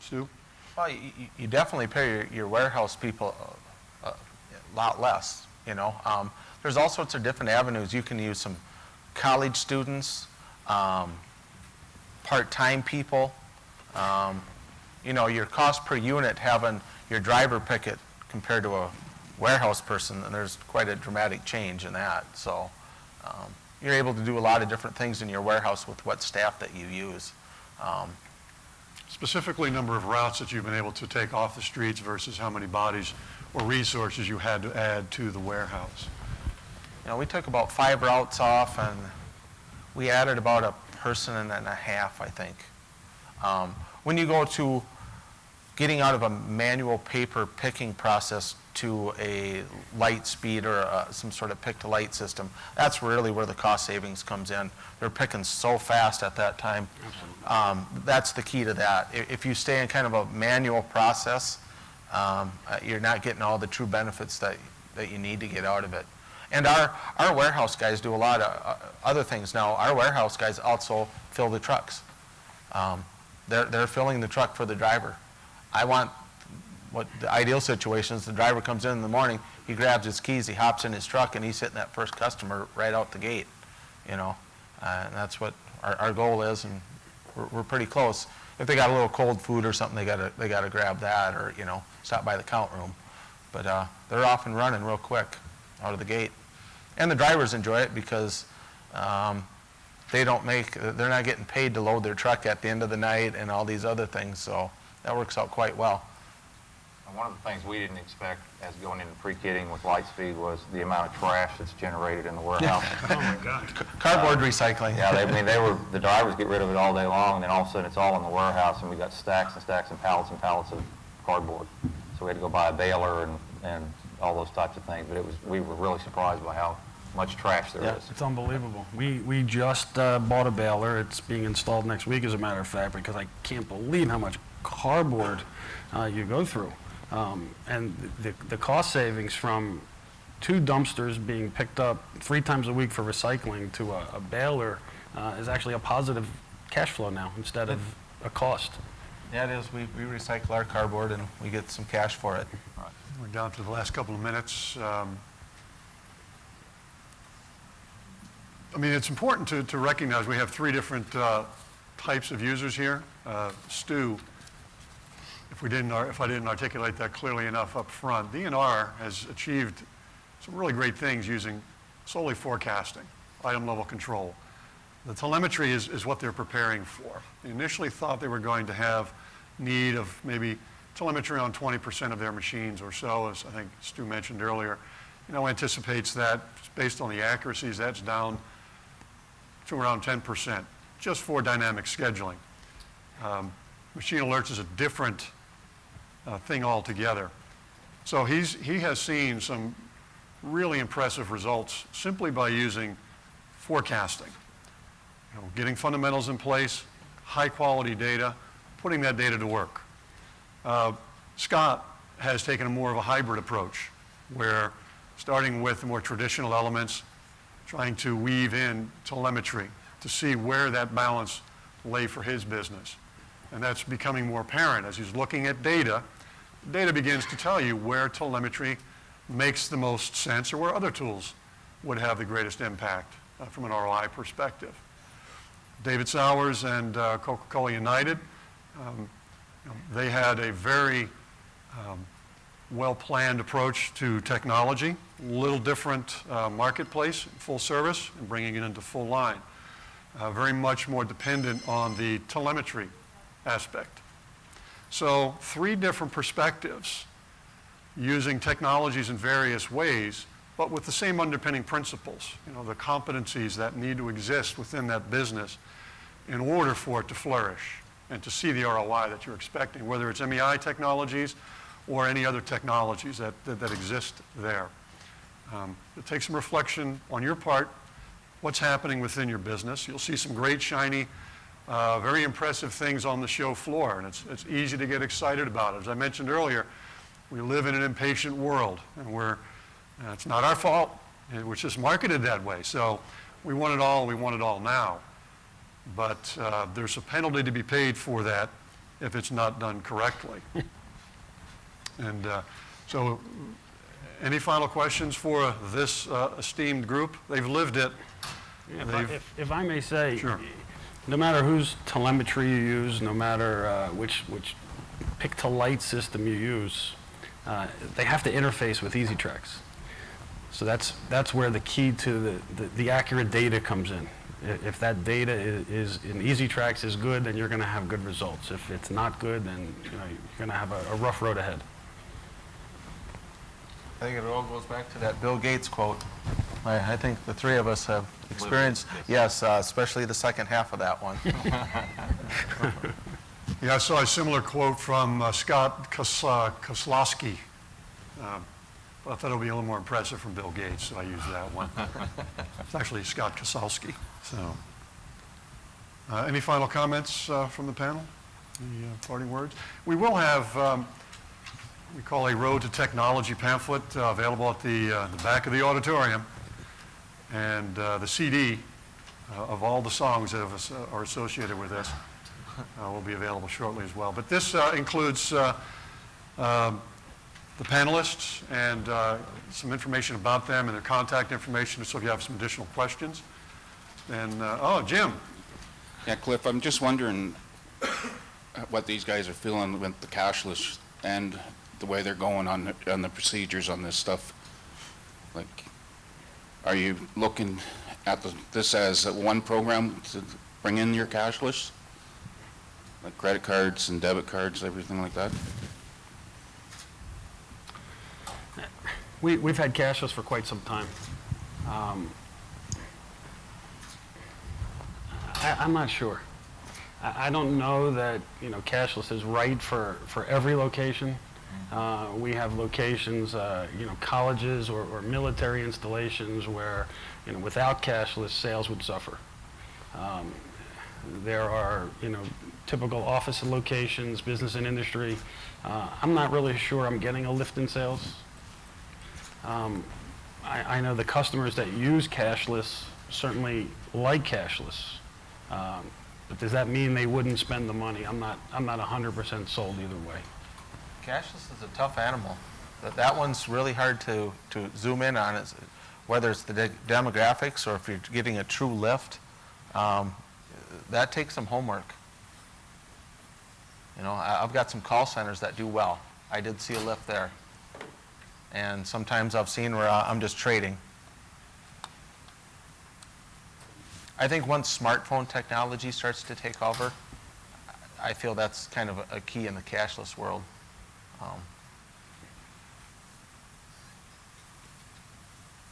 S1: Stu?
S5: Well, you definitely pay your warehouse people a lot less, There's all sorts of different avenues. You can use some college students, part-time people. Your cost per unit having your driver pick it compared to a warehouse person, and there's quite a dramatic change in that. So you're able to do a lot of different things in your warehouse with what staff that you use.
S1: Specifically, number of routes that you've been able to take off the streets versus how many bodies or resources you had to add to the warehouse.
S5: We took about 5 routes off, and we added about a person and a half, I think. When you go to getting out of a manual paper picking process to a light speed or some sort of pick-to-light system, that's really where the cost savings comes in. They're picking so fast at that time. That's the key to that. If you stay in kind of a manual process, you're not getting all the true benefits that you need to get out of it. And our warehouse guys do a lot of other things now. Our warehouse guys also fill the trucks. They're filling the truck for the driver. What the ideal situation is, the driver comes in the morning, he grabs his keys, he hops in his truck, and he's hitting that first customer right out the gate, And that's what our goal is, and we're pretty close. If they got a little cold food or something, they gotta grab that, or stop by the count room. But they're off and running real quick out of the gate, and the drivers enjoy it because they're not getting paid to load their truck at the end of the night and all these other things, so that works out quite well.
S3: One of the things we didn't expect as going into pre-kitting with Lightspeed was the amount of trash that's generated in the warehouse.
S6: Oh my God.
S5: Cardboard recycling.
S3: Yeah, the drivers get rid of it all day long, and then all of a sudden it's all in the warehouse, and we got stacks and stacks and pallets of cardboard. So we had to go buy a baler and all those types of things, but we were really surprised by how much trash there is.
S6: It's unbelievable. We just bought a baler. It's being installed next week, as a matter of fact, because I can't believe how much cardboard you go through. And the cost savings from 2 dumpsters being picked up 3 times a week for recycling to a baler is actually a positive cash flow now instead of a cost.
S5: Yeah, it is. We recycle our cardboard and we get some cash for it.
S1: We're down to the last couple of minutes. I mean, it's important to recognize we have 3 different types of users here. Stu, if I didn't articulate that clearly enough up front, DNR has achieved some really great things using solely forecasting, item level control. The telemetry is what they're preparing for. They initially thought they were going to have need of maybe telemetry on 20% of their machines or so, as I think Stu mentioned earlier. Anticipates that based on the accuracies, that's down to around 10%, just for dynamic scheduling. Machine alerts is a different thing altogether. So he has seen some really impressive results simply by using forecasting. Getting fundamentals in place, high quality data, putting that data to work. Scott has taken a more of a hybrid approach where starting with the more traditional elements, trying to weave in telemetry to see where that balance lay for his business. And that's becoming more apparent as he's looking at data. Data begins to tell you where telemetry makes the most sense or where other tools would have the greatest impact from an ROI perspective. David Sowers and Coca-Cola United, they had a very well-planned approach to technology, a little different marketplace, full service, and bringing it into full line. Very much more dependent on the telemetry aspect. So 3 different perspectives using technologies in various ways, but with the same underpinning principles, the competencies that need to exist within that business in order for it to flourish and to see the ROI that you're expecting, whether it's MEI technologies or any other technologies that exist there. It takes some reflection on your part, what's happening within your business. You'll see some great, shiny, very impressive things on the show floor, and it's easy to get excited about it. As I mentioned earlier, we live in an impatient world, and it's not our fault. We're just marketed that way. So we want it all, and we want it all now. But there's a penalty to be paid for that if it's not done correctly. And so any final questions for this esteemed group? They've lived it.
S6: Yeah, if I may say,
S1: Sure.
S6: No matter whose telemetry you use, no matter which pick-to-light system you use, they have to interface with EasyTrax. So that's where the key to the accurate data comes in. If that data is in EasyTrax is good, then you're going to have good results. If it's not good, then you're going to have a rough road ahead.
S5: I think it all goes back to that Bill Gates quote. I think the 3 of us have experienced, yes, especially the second half of that one.
S1: Yeah, I saw a similar quote from Scott Koslowski. I thought it would be a little more impressive from Bill Gates, so I used that one. It's actually Scott Koslowski. So, any final comments from the panel? Any parting words? We will have, we call a Road to Technology pamphlet available at the back of the auditorium, and the CD of all the songs that are associated with this will be available shortly as well. But this includes the panelists and some information about them and their contact information, so if you have some additional questions. And, Jim.
S20: Yeah, Cliff, I'm just wondering what these guys are feeling with the cashless and the way they're going on the procedures on this stuff. Like, are you looking at this as one program to bring in your cashless? Like credit cards and debit cards, everything like that?
S6: We've had cashless for quite some time. I'm not sure. I don't know that cashless is right for every location. We have locations, colleges or military installations where without cashless sales would suffer. There are typical office locations, business and industry. I'm not really sure I'm getting a lift in sales. I know the customers that use cashless certainly like cashless. But does that mean they wouldn't spend the money? I'm not 100% sold either way.
S5: Cashless is a tough animal. That one's really hard to zoom in on, whether it's the demographics or if you're getting a true lift. That takes some homework. You know, I've got some call centers that do well. I did see a lift there. And sometimes I've seen where I'm just trading. I think once smartphone technology starts to take over, I feel that's kind of a key in the cashless world.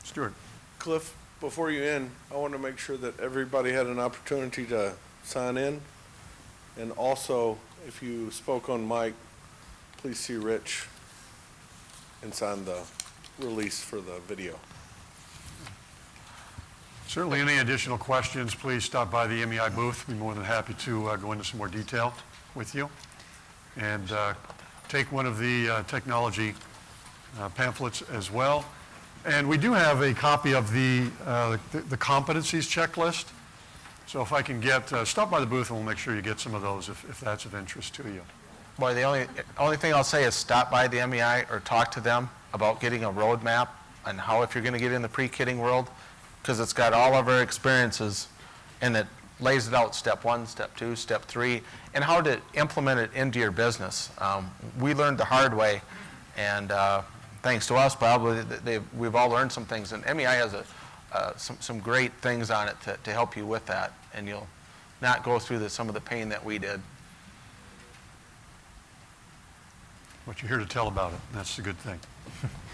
S1: Stuart.
S21: Cliff, before you end, I want to make sure that everybody had an opportunity to sign in. And also, if you spoke on mic, please see Rich and sign the release for the video.
S1: Certainly, any additional questions, please stop by the MEI booth. We'd be more than happy to go into some more detail with you. And take one of the technology pamphlets as well. And we do have a copy of the competencies checklist. So if I can get, stop by the booth and we'll make sure you get some of those if that's of interest to you.
S5: Boy, the only thing I'll say is stop by the MEI or talk to them about getting a roadmap on how, if you're going to get in the pre-kitting world, because it's got all of our experiences and it lays it out step 1, step 2, step 3, and how to implement it into your business. We learned the hard way, and thanks to us, probably, we've all learned some things. And MEI has some great things on it to help you with that, and you'll not go through some of the pain that we did.
S1: What you're here to tell about it, that's the good thing.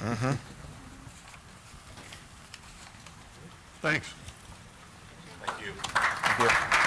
S5: Mm-hmm.
S1: Thanks.
S5: Thank you. Thank you.